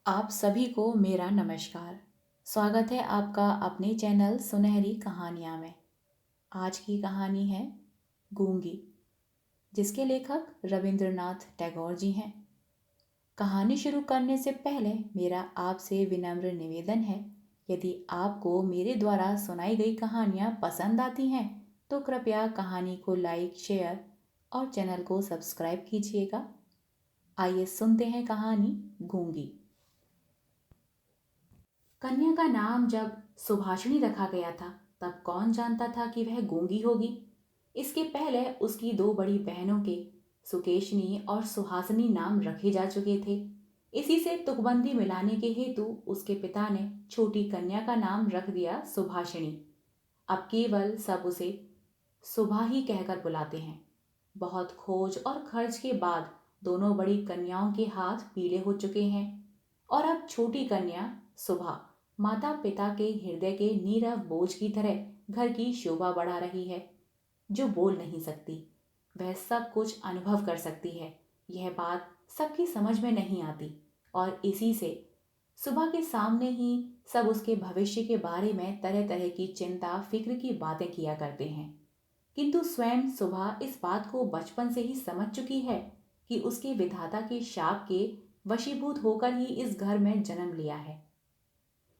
आप सभी को मेरा नमस्कार। स्वागत है आपका अपने चैनल सुनहरी कहानियाँ में। आज की कहानी है गूंगी, जिसके लेखक रविंद्रनाथ टैगोर जी हैं। कहानी शुरू करने से पहले मेरा आपसे विनम्र निवेदन है, यदि आपको मेरे द्वारा सुनाई गई कहानियाँ पसंद आती हैं तो कृपया कहानी को लाइक, शेयर और चैनल को सब्सक्राइब कीजिएगा। आइए सुनते हैं कहानी गूंगी। कन्या का नाम जब सुभाषिणी रखा गया था, तब कौन जानता था कि वह गूंगी होगी। इसके पहले उसकी दो बड़ी बहनों के सुकेशनी और सुहासिनी नाम रखे जा चुके थे। इसी से तुकबंदी मिलाने के हेतु उसके पिता ने छोटी कन्या का नाम रख दिया सुभाषिणी। अब केवल सब उसे सुभा ही कहकर बुलाते हैं। बहुत खोज और खर्च के बाद दोनों बड़ी कन्याओं के हाथ पीले हो चुके हैं और अब छोटी कन्या सुभा माता पिता के हृदय के नीरव बोझ की तरह घर की शोभा बढ़ा रही है। जो बोल नहीं सकती, वह सब कुछ अनुभव कर सकती है। यह बात सबकी समझ में नहीं आती और इसी से सुबह के सामने ही सब उसके भविष्य के बारे में तरह तरह की चिंता फिक्र की बातें किया करते हैं। किंतु स्वयं सुबह इस बात को बचपन से ही समझ चुकी है कि उसके विधाता के शाप के वशीभूत होकर ही इस घर में जन्म लिया है।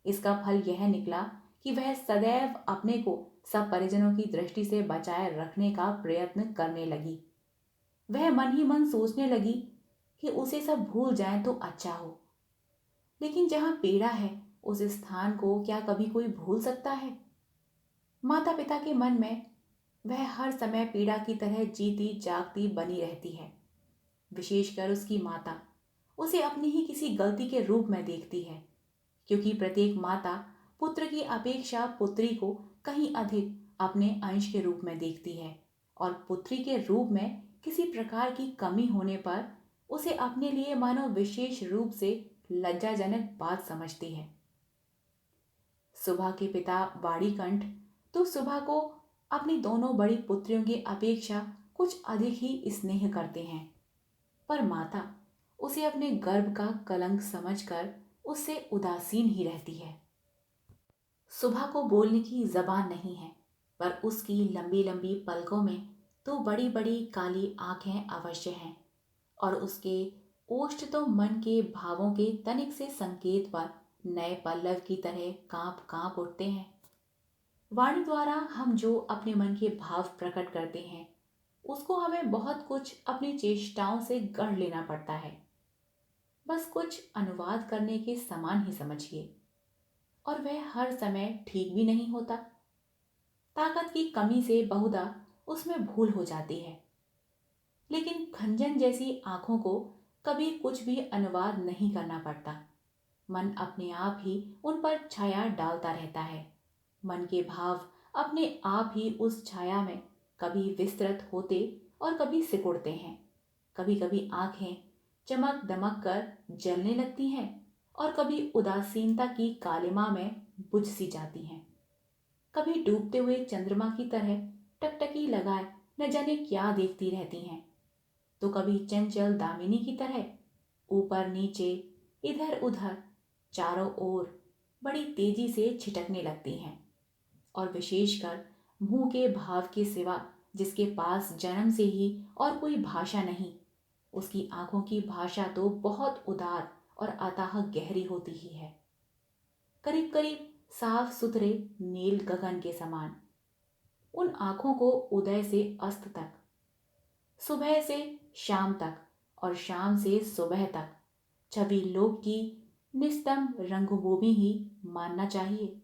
इसका फल यह निकला कि वह सदैव अपने को सब परिजनों की दृष्टि से बचाए रखने का प्रयत्न करने लगी। वह मन ही मन सोचने लगी कि उसे सब भूल जाए तो अच्छा हो। लेकिन जहां पीड़ा है, उस स्थान को क्या कभी कोई भूल सकता है? माता पिता के मन में वह हर समय पीड़ा की तरह जीती जागती बनी रहती है। विशेषकर उसकी माता उसे अपनी ही किसी गलती के रूप में देखती है, क्योंकि प्रत्येक माता पुत्र की अपेक्षा पुत्री को कहीं अधिक अपने अंश के रूप में देखती है और पुत्री के रूप में किसी प्रकार की कमी होने पर उसे अपने लिए मानो विशेष रूप से लज्जाजनक बात समझती है। सुभा के पिता वाड़ीकंठ तो सुभा को अपनी दोनों बड़ी पुत्रियों की अपेक्षा कुछ अधिक ही स्नेह करते हैं, पर माता उसे अपने गर्भ का कलंक समझकर उससे उदासीन ही रहती है। सुबह को बोलने की जबान नहीं है, पर उसकी लंबी लंबी पलकों में तो बड़ी बड़ी काली आंखें अवश्य हैं और उसके ओष्ठ तो मन के भावों के तनिक से संकेत पर नए पल्लव की तरह कांप कांप उठते हैं। वाणी द्वारा हम जो अपने मन के भाव प्रकट करते हैं, उसको हमें बहुत कुछ अपनी चेष्टाओं से गढ़ लेना पड़ता है। बस कुछ अनुवाद करने के समान ही समझिए, और वह हर समय ठीक भी नहीं होता। ताकत की कमी से बहुधा उसमें भूल हो जाती है। लेकिन खंजन जैसी आंखों को कभी कुछ भी अनुवाद नहीं करना पड़ता। मन अपने आप ही उन पर छाया डालता रहता है। मन के भाव अपने आप ही उस छाया में कभी विस्तृत होते और कभी सिकुड़ते हैं। कभी कभी आंखें चमक दमक कर जलने लगती हैं और कभी उदासीनता की कालिमा में बुझ सी जाती हैं। कभी डूबते हुए चंद्रमा की तरह टकटकी लगाए न जाने क्या देखती रहती हैं, तो कभी चंचल दामिनी की तरह ऊपर नीचे इधर उधर चारों ओर बड़ी तेजी से छिटकने लगती हैं। और विशेषकर मुंह के भाव के सिवा जिसके पास जन्म से ही और कोई भाषा नहीं, उसकी आंखों की भाषा तो बहुत उदार और अथाह गहरी होती ही है। करीब करीब साफ सुथरे नील गगन के समान उन आंखों को उदय से अस्त तक, सुबह से शाम तक और शाम से सुबह तक छवि लोक की निस्तंभ रंगभूमि ही मानना चाहिए।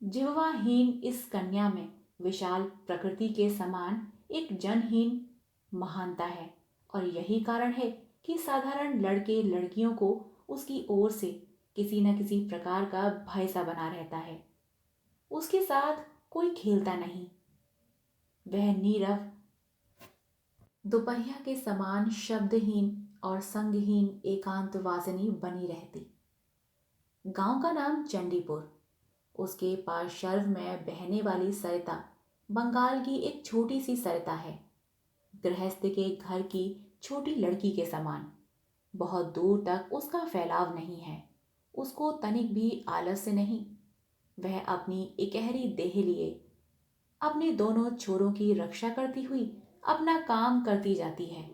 जिह्वाहीन इस कन्या में विशाल प्रकृति के समान एक जनहीन महानता है और यही कारण है कि साधारण लड़के लड़कियों को उसकी ओर से किसी न किसी प्रकार का भय सा बना रहता है। उसके साथ कोई खेलता नहीं। वह नीरव दोपहिया के समान शब्दहीन और संगहीन एकांत वासिनी बनी रहती। गांव का नाम चंडीपुर। उसके पार्श्व में बहने वाली सरिता बंगाल की एक छोटी सी सरिता है, गृहस्थ के घर की छोटी लड़की के समान। बहुत दूर तक उसका फैलाव नहीं है। उसको तनिक भी आलस्य नहीं। वह अपनी इकहरी देह लिए अपने दोनों छोरों की रक्षा करती हुई अपना काम करती जाती है।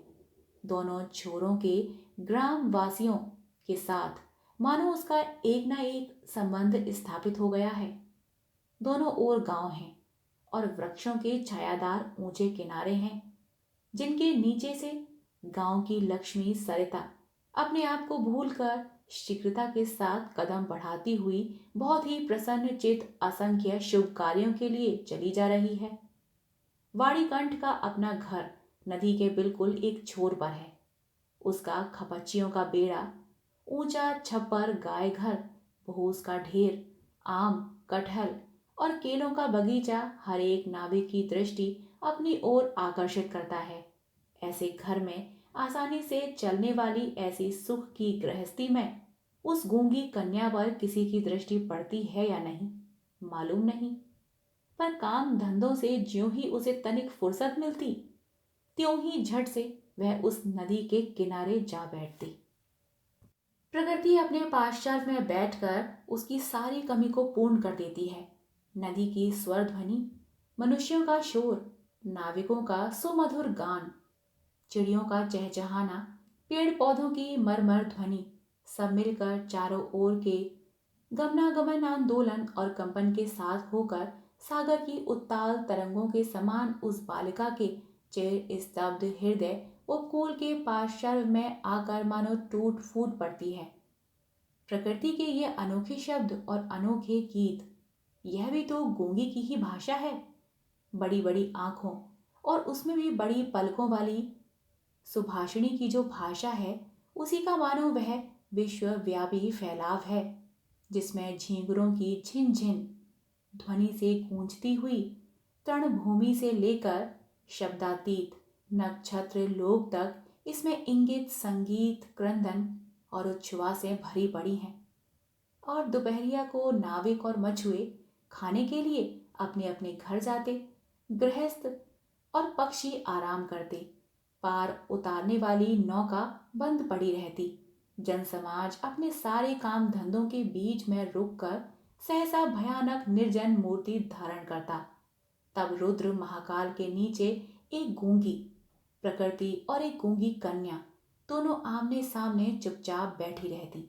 दोनों छोरों के ग्राम वासियों के साथ मानो उसका एक ना एक संबंध स्थापित हो गया है। दोनों ओर गांव हैं और वृक्षों के छायादार ऊंचे किनारे हैं, जिनके नीचे से गांव की लक्ष्मी सरिता अपने आप को भूलकर शीघ्रता के साथ कदम बढ़ाती हुई बहुत ही प्रसन्न चित असंख्य शुभ कार्यों के लिए चली जा रही है। वाणीकंठ का अपना घर नदी के बिल्कुल एक छोर पर है। उसका खपच्चियों का बेड़ा, ऊंचा छप्पर, गाय घर, भूस का ढेर, आम, कटहल और केलों का बगीचा हर एक नाविक की दृष्टि अपनी ओर आकर्षित करता है। ऐसे घर में आसानी से चलने वाली ऐसी सुख की गृहस्थी में उस गूंगी कन्या पर किसी की दृष्टि पड़ती है या नहीं, मालूम नहीं। पर काम धंधों से ज्यों ही उसे तनिक फुर्सत मिलती, त्यों ही झट से वह उस नदी के किनारे जा बैठती। प्रकृति अपने पाश्चात्य में बैठकर उसकी सारी कमी को पूर्ण कर देती है। नदी की स्वर ध्वनि, मनुष्यों का शोर, नाविकों का सुमधुर गान, चिड़ियों का चहचहाना, पेड़ पौधों की मरमर ध्वनि, सब मिलकर चारों ओर के गमनागमन आंदोलन और कंपन के साथ होकर सागर की उत्ताल तरंगों के समान उस बालिका के चिर स्तब्ध हृदय उपकूल के पार्श्व में आकर मानो टूट फूट पड़ती है। प्रकृति के ये अनोखे शब्द और अनोखे गीत, यह भी तो गूंगी की ही भाषा है। बड़ी बड़ी आंखों और उसमें भी बड़ी पलकों वाली सुभाषिणी की जो भाषा है, उसी का मानो वह विश्वव्यापी फैलाव है, जिसमें झींगुरों की झिन-झिन ध्वनि से गूंजती हुई तृणभूमि से लेकर शब्दातीत नक्षत्र लोक तक इसमें इंगित, संगीत, क्रंदन और उच्छ्वासें भरी पड़ी हैं। और दोपहरिया को नाविक और मछुए खाने के लिए अपने अपने घर जाते, गृहस्थ और पक्षी आराम करते, पार उतारने वाली नौका बंद पड़ी रहती, जनसमाज अपने सारे काम धंधों के बीच में रुककर सहसा भयानक निर्जन मूर्ति धारण करता। तब रुद्र महाकाल के नीचे एक गूंगी प्रकृति और एक गूंगी कन्या दोनों आमने सामने चुपचाप बैठी रहती,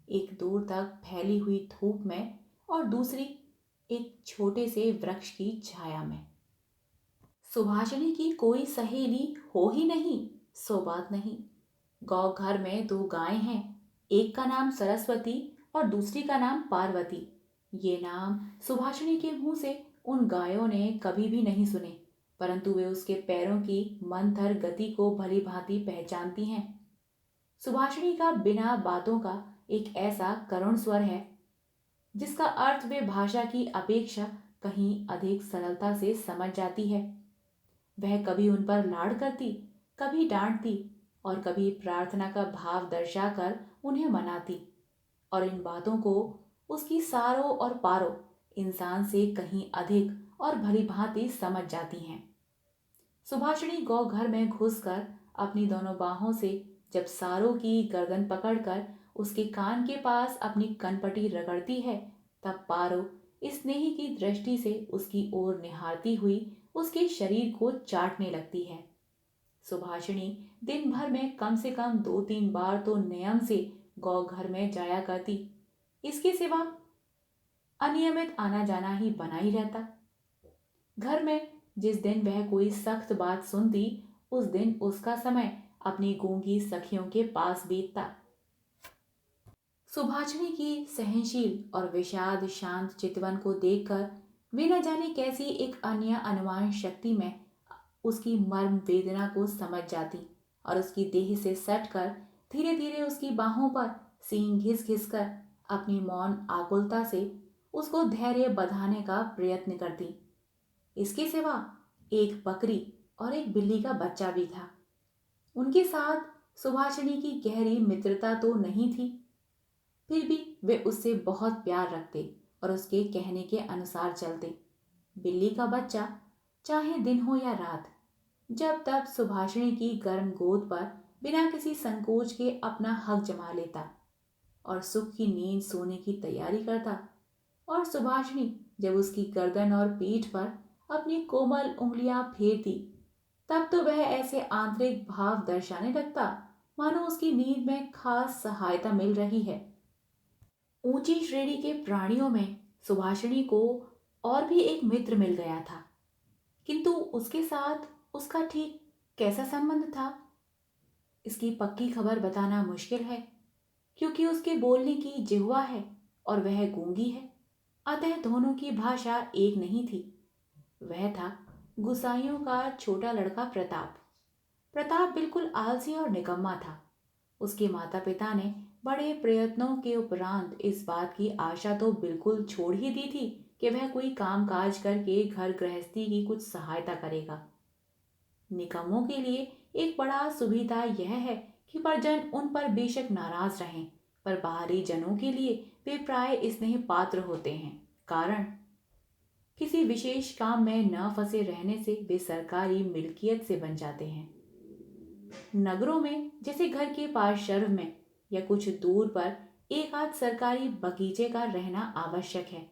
एक दूर तक फैली हुई धूप में और दूसरी एक छोटे से वृक्ष की छाया में। सुभाषिनी की कोई सहेली हो ही नहीं, सो बात नहीं। गौ घर में दो गायें हैं, एक का नाम सरस्वती और दूसरी का नाम पार्वती। ये नाम सुभाषिनी के मुंह से उन गायों ने कभी भी नहीं सुने, परंतु वे उसके पैरों की मंथर गति को भली भांति पहचानती हैं। सुभाषिनी का बिना बातों का एक ऐसा करुण स्वर है, जिसका अर्थ वे भाषा की अपेक्षा कहीं अधिक सरलता से समझ जाती है। वह कभी उन पर लाड़ करती, कभी डांटती और कभी प्रार्थना का भाव दर्शाकर उन्हें मनाती, और इन बातों को उसकी सारों और पारों इंसान से कहीं अधिक और भली भांति समझ जाती हैं। सुभाषिनी गौ घर में घुसकर अपनी दोनों बाहों से जब सारों की गर्दन पकड़कर उसके कान के पास अपनी कनपटी रगड़ती है, तब पारो स्नेही की दृष्टि से उसकी ओर निहारती हुई उसके शरीर को चाटने लगती है। सुभाषिनी दिन भर में कम से कम 2-3 बार तो नियम से गौ घर में जाया करती। इसके सिवा अनियमित आना जाना ही बना ही रहता। घर में जिस दिन वह कोई सख्त बात सुनती, उस दिन उसका समय अपनी गूंगी सखियों के पास बीतता। सुभाषिनी की सहनशील और विषाद शांत चितवन को देखकर वे न जाने कैसी एक अन्य अनुमान शक्ति में उसकी मर्म वेदना को समझ जाती और उसकी देह से सटकर धीरे धीरे उसकी बाहों पर सींग घिस घिस कर अपनी मौन आकुलता से उसको धैर्य बंधाने का प्रयत्न करती। इसके सिवा एक बकरी और एक बिल्ली का बच्चा भी था। उनके साथ सुभाषिनी की गहरी मित्रता तो नहीं थी, फिर भी वे उससे बहुत प्यार रखते और उसके कहने के अनुसार चलते। बिल्ली का बच्चा चाहे दिन हो या रात, जब तब सुभाषिनी की गर्म गोद पर बिना किसी संकोच के अपना हक जमा लेता और सुख की नींद सोने की तैयारी करता। और सुभाषिनी जब उसकी गर्दन और पीठ पर अपनी कोमल उंगलियां फेरती, तब तो वह ऐसे आंतरिक भाव दर्शाने लगता मानो उसकी नींद में खास सहायता मिल रही है। ऊंची श्रेणी के प्राणियों में सुभाषिनी को और भी एक मित्र मिल गया था, किंतु उसके साथ उसका ठीक कैसा संबंध था, इसकी पक्की खबर बताना मुश्किल है, क्योंकि उसके बोलने की जिह्वा है और वह गूंगी है। अतः दोनों की भाषा एक नहीं थी। वह था गुसाइयों का छोटा लड़का प्रताप। प्रताप बिल्कुल आलसी और निकम्मा था। उसके माता पिता ने बड़े प्रयत्नों के उपरांत इस बात की आशा तो बिल्कुल छोड़ ही दी थी कि वह कोई काम काज करके घर गृहस्थी की कुछ सहायता करेगा। निकम्मों के लिए एक बड़ा सुविधा यह है कि परिजन उन पर बेशक नाराज रहें, पर बाहरी जनों के लिए वे प्राय स्नेह पात्र होते हैं। कारण किसी विशेष काम में न फंसे रहने से वे सरकारी मिल्कियत से बन जाते हैं। नगरों में जैसे घर के पार्श्व में या कुछ दूर पर एक आध सरकारी बगीचे का रहना आवश्यक है,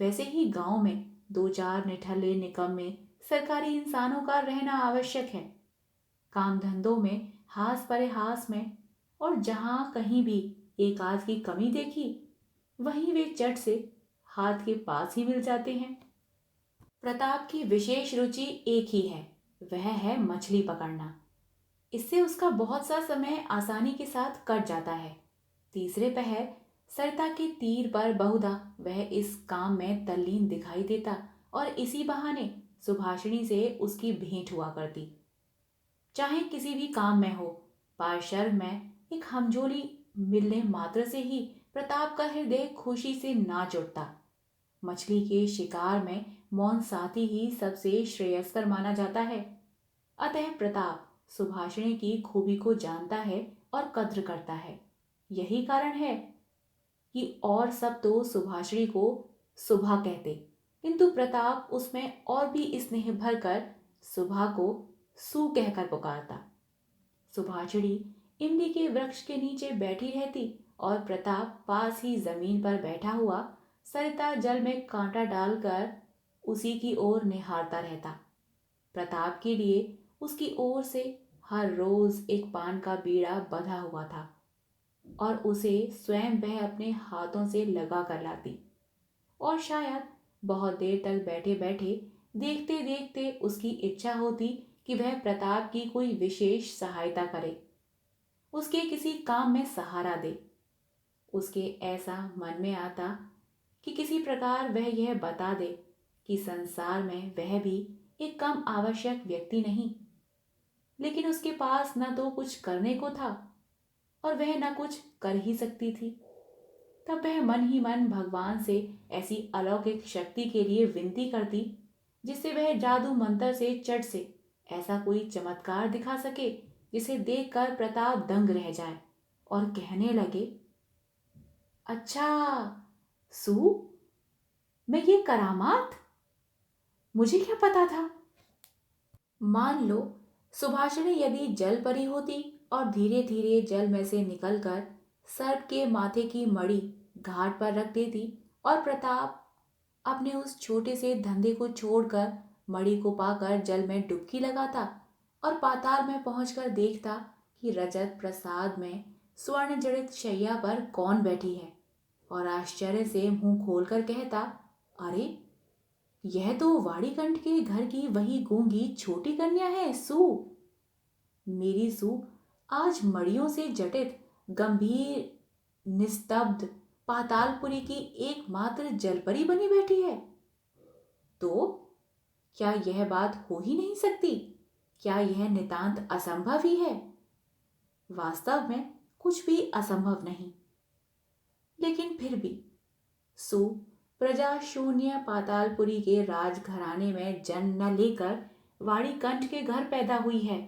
वैसे ही गांव में दो चार निठल्ले निकम्मे सरकारी इंसानों का रहना आवश्यक है। काम धंधों में हास परिहास में और जहां कहीं भी एक आध की कमी देखी, वहीं वे चट से हाथ के पास ही मिल जाते हैं। प्रताप की विशेष रुचि एक ही है, वह है मछली पकड़ना। इससे उसका बहुत सा समय आसानी के साथ कट जाता है। तीसरे पहर सरिता के तीर पर बहुधा वह इस काम में तल्लीन दिखाई देता और इसी बहाने सुभाषिनी से उसकी भेंट हुआ करती। चाहे किसी भी काम में हो, पार्श्व में एक हमजोली मिलने मात्र से ही प्रताप का हृदय खुशी से नाच उठता। मछली के शिकार में मौन साथी ही सबसे श्रेयस्कर माना जाता है। अतः प्रताप सुभाषिनी की खूबी को जानता है और कद्र करता है। यही कारण है कि और सब तो सुभाषिनी को सुभा कहते, किंतु प्रताप उसमें और भी स्नेह भरकर सुभा को सू कहकर पुकारता। सुभाषिनी इमली के वृक्ष के नीचे बैठी रहती और प्रताप पास ही जमीन पर बैठा हुआ सरिता जल में कांटा डालकर उसी की ओर निहारता रहता। प्रताप के लिए उसकी ओर से हर रोज एक पान का बीड़ा बंधा हुआ था और उसे स्वयं वह अपने हाथों से लगा कर लाती। और शायद बहुत देर तक बैठे बैठे देखते देखते उसकी इच्छा होती कि वह प्रताप की कोई विशेष सहायता करे, उसके किसी काम में सहारा दे। उसके ऐसा मन में आता कि किसी प्रकार वह यह बता दे कि संसार में वह भी एक कम आवश्यक व्यक्ति नहीं, लेकिन उसके पास न तो कुछ करने को था और वह न कुछ कर ही सकती थी। तब वह मन ही मन भगवान से ऐसी अलौकिक शक्ति के लिए विनती करती जिससे वह जादू मंत्र से चट से ऐसा कोई चमत्कार दिखा सके जिसे देखकर प्रताप दंग रह जाए और कहने लगे, अच्छा सू, मैं ये करामात, मुझे क्या पता था। मान लो सुभाषिनी यदि जल परी होती और धीरे धीरे जल में से निकलकर सर्प के माथे की मणि घाट पर रख देती और प्रताप अपने उस छोटे से धंधे को छोड़कर मणि को पाकर जल में डुबकी लगाता और पाताल में पहुंचकर देखता कि रजत प्रसाद में स्वर्ण जड़ित शैया पर कौन बैठी है, और आश्चर्य से मुंह खोलकर कहता, अरे यह तो वाड़ीकंठ के घर की वही गूंगी छोटी कन्या है सू। मेरी सू आज मड़ियों से जटित गंभीर निस्तब्ध पातालपुरी की एकमात्र जलपरी बनी बैठी है। तो क्या यह बात हो ही नहीं सकती? क्या यह नितांत असंभव ही है? वास्तव में कुछ भी असंभव नहीं, लेकिन फिर भी सु प्रजा शून्य पातालपुरी के राजघराने में जन्म न लेकर वाड़ीकंठ के घर पैदा हुई है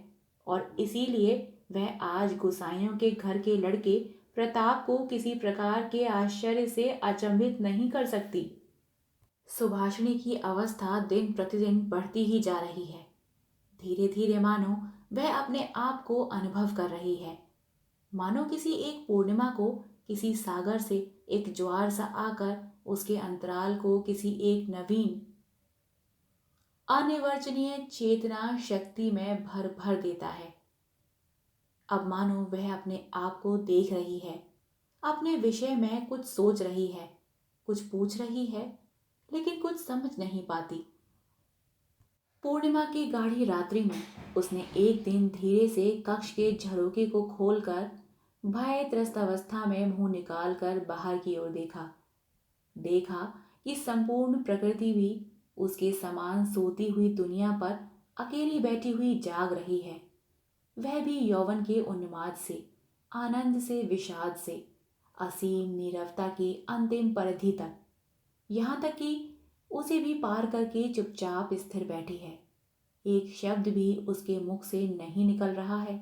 और इसीलिए वह आज गुसाइयों के घर के लड़के प्रताप को किसी प्रकार के आश्चर्य से अचंभित नहीं कर सकती। सुभाषिनी की अवस्था दिन प्रतिदिन बढ़ती ही जा रही है। धीरे धीरे मानो वह अपने आप को अनुभव कर रही है, मानो किसी एक पूर्णिमा को किसी सागर से एक ज्वार सा आकर उसके अंतराल को किसी एक नवीन अनिर्वचनीय चेतना शक्ति में भर भर देता है। अब मानो वह अपने आप को देख रही है, अपने विषय में कुछ सोच रही है, कुछ पूछ रही है, लेकिन कुछ समझ नहीं पाती। पूर्णिमा की गाढ़ी रात्रि में उसने एक दिन धीरे से कक्ष के झरोखे को खोलकर भय त्रस्त अवस्था में मुंह निकालकर बाहर की ओर देखा। देखा कि संपूर्ण प्रकृति भी उसके समान सोती हुई दुनिया पर अकेली बैठी हुई जाग रही है। वह भी यौवन के उन्माद से, आनंद से, विषाद से, असीम नीरवता की अंतिम परिधि तक, यहाँ तक कि उसे भी पार करके चुपचाप स्थिर बैठी है। एक शब्द भी उसके मुख से नहीं निकल रहा है,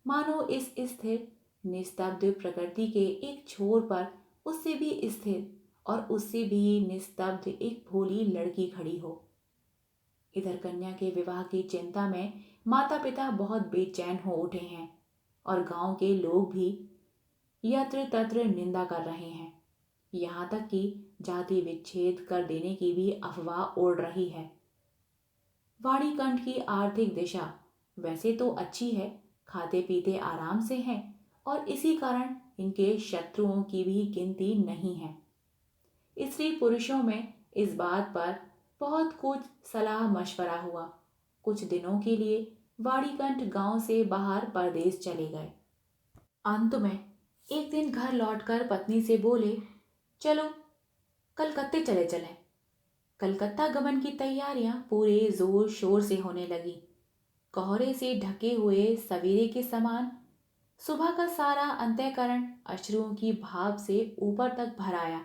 मानो इस स्थिर निस्तब्ध प्रकृति के एक छोर पर उससे भी स्थिर और उससे भी निस्तब्ध एक भोली लड़की खड़ी हो। इधर कन्या के विवाह की चिंता में माता पिता बहुत बेचैन हो उठे हैं और गांव के लोग भी यत्र तत्र निंदा कर रहे हैं। यहाँ तक कि जाति विच्छेद कर देने की भी अफवाह उड़ रही है। वाणीकंठ की आर्थिक दिशा वैसे तो अच्छी है, खाते पीते आराम से हैं और इसी कारण इनके शत्रुओं की भी गिनती नहीं है। स्त्री पुरुषों में इस बात पर बहुत कुछ सलाह मशवरा हुआ। कुछ दिनों के लिए वाणीकंठ गांव से बाहर परदेश चले गए। अंत में एक दिन घर लौटकर पत्नी से बोले, चलो कलकत्ते चले चलें। कलकत्ता गमन की तैयारियां पूरे जोर शोर से होने लगी। कोहरे से ढके हुए सवेरे के समान सुबह का सारा अंतःकरण अश्रुओं की भाप से ऊपर तक भर आया।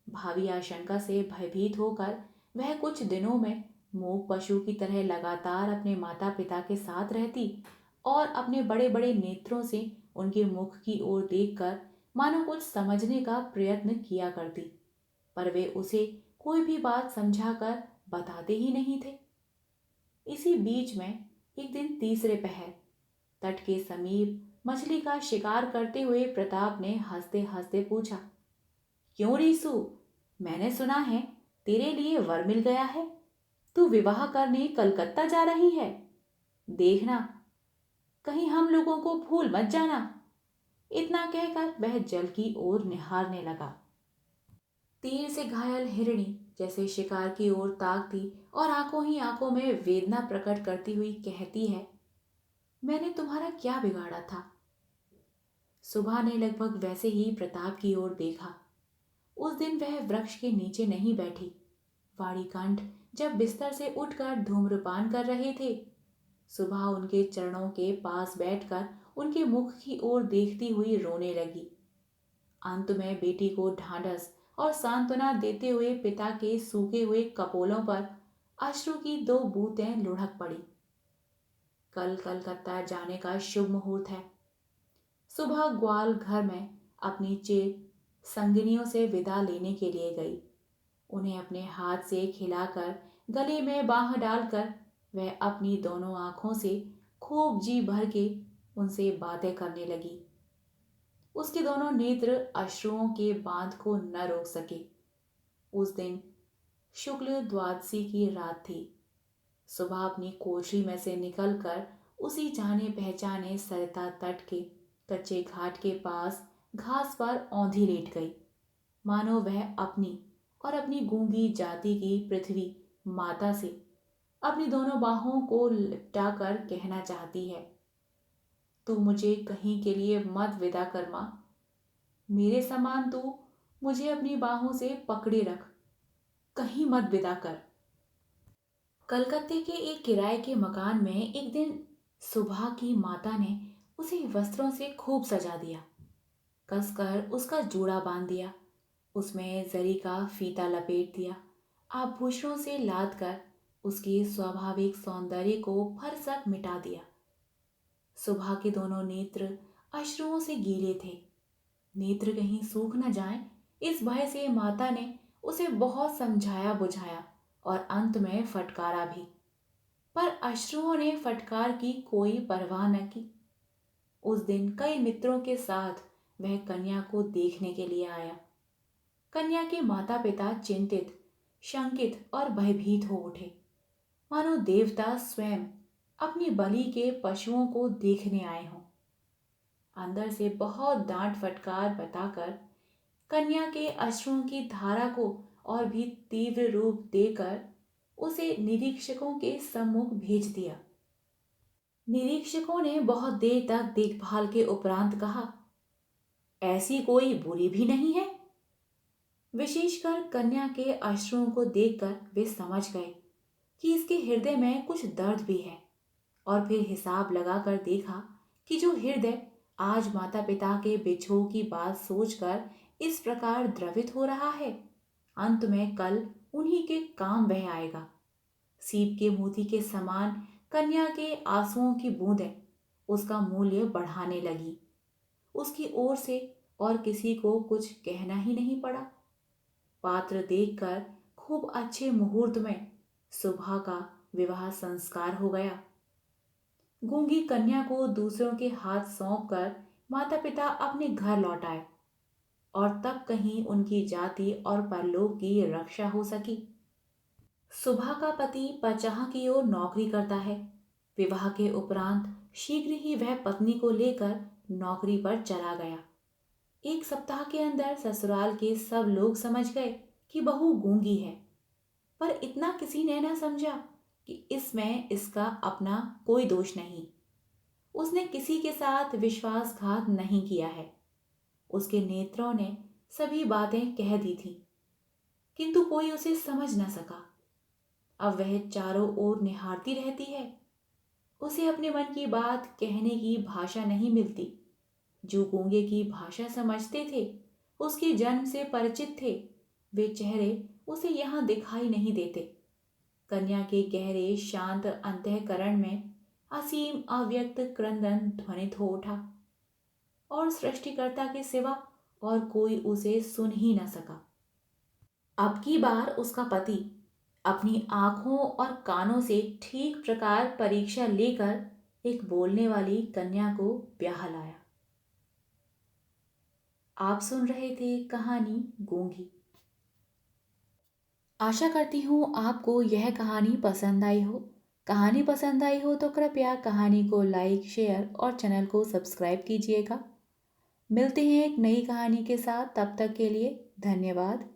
भावी आशंका से भयभीत होकर वह कुछ दिनों में मूक पशु की तरह लगातार अपने माता पिता के साथ रहती और अपने बड़े बड़े नेत्रों से उनके मुख की ओर देखकर मानो कुछ समझने का प्रयत्न किया करती, पर वे उसे कोई भी बात समझाकर बताते ही नहीं थे। इसी बीच में एक दिन तीसरे पहर तट के समीप मछली का शिकार करते हुए प्रताप ने हंसते हंसते पूछा, क्यों रीसू, मैंने सुना है तेरे लिए वर मिल गया है, तू विवाह करने कलकत्ता जा रही है। देखना कहीं हम लोगों को भूल मत जाना। इतना कहकर वह जल की ओर निहारने लगा। तीर से घायल हिरणी जैसे शिकार की ओर ताकती और आंखों ही आंखों में वेदना प्रकट करती हुई कहती है, मैंने तुम्हारा क्या बिगाड़ा था। सुबह ने लगभग वैसे ही प्रताप की ओर देखा। उस दिन वह वृक्ष के नीचे नहीं बैठी। वाणीकंठ जब बिस्तर से उठकर धूम्रपान कर रहे थे, सुबह उनके चरणों के पास बैठकर उनके मुख की ओर देखती हुई रोने लगी। अंत में बेटी को ढांढस और सांत्वना देते हुए पिता के सूखे हुए कपोलों पर अश्रु की दो बूंदें लुढ़क पड़ी। कल कलकत्ता जाने का शुभ मुहूर्त है। सुबह ग्वाल घर में अपनी चेर संगिनियों से विदा लेने के लिए गई। उन्हें अपने हाथ से खिलाकर गले में बांह डालकर वह अपनी दोनों आंखों से खूब जी भर के उनसे बातें करने लगी। उसके दोनों नेत्र अश्रुओं के बांध को न रोक सके। उस दिन शुक्ल द्वादशी की रात थी। सुबह अपनी कोठरी में से निकलकर उसी जाने पहचाने सरिता तट के कच्चे घाट के पास घास पर औंधी लेट गई, मानो वह अपनी और अपनी गूंगी जाति की पृथ्वी माता से अपनी दोनों बाहों को लिपटा कर कहना चाहती है, तू मुझे कहीं के लिए मत विदा कर मां, मेरे समान तू मुझे अपनी बाहों से पकड़े रख, कहीं मत विदा कर। कलकत्ते के एक किराए के मकान में एक दिन सुबह की माता ने उसे वस्त्रों से खूब सजा दिया, कसकर उसका जूड़ा बांध दिया, उसमें जरी का फीता लपेट दिया, आभूषणों से लाद कर उसके स्वाभाविक सौंदर्य को भरसक मिटा दिया। सुबह के दोनों नेत्र अश्रुओं से गीले थे। नेत्र कहीं सूख न जाएं, इस भय से माता ने उसे बहुत समझाया बुझाया और अंत में फटकारा भी, पर अश्रुओं ने फटकार की कोई परवाह न की। उस दिन कई मित्रों के साथ वह कन्या को देखने के लिए आया। कन्या के माता पिता चिंतित, शंकित और भयभीत हो उठे, मानो देवता स्वयं अपनी बलि के पशुओं को देखने आए हों। अंदर से बहुत डांट फटकार बताकर कन्या के अश्रुओं की धारा को और भी तीव्र रूप देकर उसे निरीक्षकों के सम्मुख भेज दिया। निरीक्षकों ने बहुत देर तक देखभाल के उपरांत कहा, ऐसी कोई बुरी भी नहीं है। विशेषकर कन्या के अश्रुओं को देखकर वे समझ गए कि इसके हृदय में कुछ दर्द भी है, और फिर हिसाब लगाकर देखा कि जो हृदय आज माता पिता के बिछोह की बात सोचकर इस प्रकार द्रवित हो रहा है, अंत में कल उन्हीं के काम वह आएगा। सीप के मोती के समान कन्या के आंसुओं की बूंदें उसका मूल्य बढ़ाने लगी। उसकी ओर से और किसी को कुछ कहना ही नहीं पड़ा। पात्र देखकर खूब अच्छे मुहूर्त में सुबह का विवाह संस्कार हो गया। गूंगी कन्या को दूसरों के हाथ सौंपकर माता पिता अपने घर लौट आए, और तब कहीं उनकी जाति और परलोक की रक्षा हो सकी। सुबह का पति पचाह की ओर नौकरी करता है। विवाह के उपरांत शीघ्र ही वह पत्नी को लेकर नौकरी पर चला गया। एक सप्ताह के अंदर ससुराल के सब लोग समझ गए कि बहू गूंगी है, पर इतना किसी ने न समझा कि इसमें इसका अपना कोई दोष नहीं। उसने किसी के साथ विश्वासघात नहीं किया है। उसके नेत्रों ने सभी बातें कह दी थी, किंतु कोई उसे समझ न सका। अब वह चारों ओर निहारती रहती है। उसे अपने मन की बात कहने की भाषा नहीं मिलती। जो गूंगे की भाषा समझते थे, उसके जन्म से परिचित थे, वे चेहरे उसे यहाँ दिखाई नहीं देते। कन्या के गहरे शांत अंतःकरण में असीम अव्यक्त क्रंदन ध्वनित हो उठा, और सृष्टिकर्ता के सिवा और कोई उसे सुन ही न सका। अब की बार उसका पति अपनी आंखों और कानों से ठीक प्रकार परीक्षा लेकर एक बोलने वाली कन्या को ब्याह लाया। आप सुन रहे थे कहानी गूंगी। आशा करती हूँ आपको यह कहानी पसंद आई हो। कहानी पसंद आई हो तो कृपया कहानी को लाइक, शेयर और चैनल को सब्सक्राइब कीजिएगा। मिलते हैं एक नई कहानी के साथ, तब तक के लिए धन्यवाद।